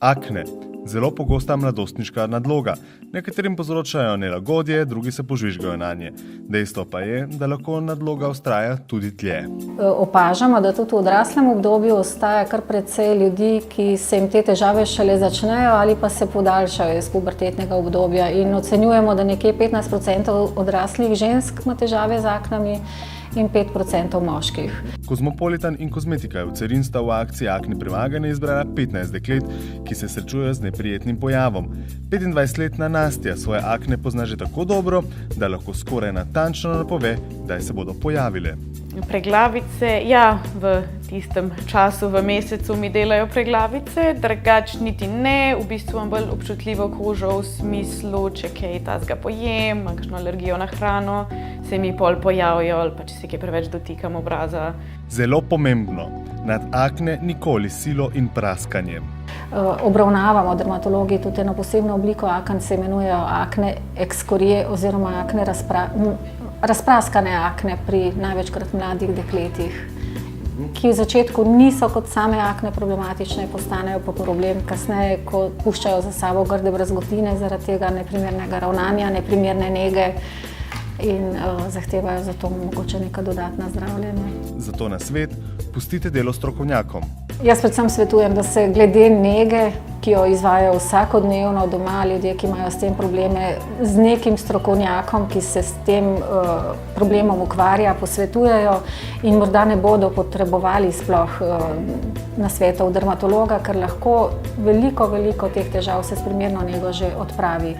Akne. Zelo pogosta mladostniška nadloga. Nekaterim povzročajo nelagodje, drugi se požvižgajo nanje. Dejstvo pa je, da lahko nadloga vztraja tudi dlje. Opažamo, da tudi v odraslem obdobju ostaja kar precej ljudi, ki se jim te težave šele začnejo ali pa se podaljšajo iz pubertetnega obdobja. In ocenjujemo, da nekje 15% odraslih žensk ima težave z aknami in 5% moških. Kozmopolitan in Kozmetika je v Cerin sta v akciji Akne premagane izbrala 15 deklet, ki se srečujejo z neprijetnim pojavom. 25-letna Nastja svoje akne pozna že tako dobro, da lahko skoraj natančno napove, kdaj se bodo pojavile. Preglavice, ja, v tistem času v mesecu mi delajo preglavice, drugač niti ne, v bistvu imam bolj občutljivo kožo v smislu, če kaj tazga pojem, imam kakšno alergijo na hrano, se mi pol pojavijo ali pa če se kaj preveč dotikam obraza. Zelo pomembno, nad akne nikoli silo in praskanjem. Obravnavamo dermatologi tudi eno posebno obliko aken, se imenujejo akne ekskorije oziroma akne razpraskane akne pri največkrat mladih dekletih, ki v začetku niso kot same akne problematične, postanejo pa problem kasneje, ko puščajo za sabo grde brazgotine zaradi tega neprimernega ravnanja, neprimerne nege in zahtevajo zato mogoče neka dodatna zdravljenja. Zato na svet pustite delo strokovnjakom. Jaz predvsem svetujem, da se glede nege, ki jo izvajajo vsakodnevno doma ljudje, ki imajo s tem probleme, z nekim strokovnjakom, ki se s tem problemom ukvarja, posvetujejo in morda ne bodo potrebovali sploh nasvetov dermatologa, ker lahko veliko teh težav se s primerno nego že odpravi.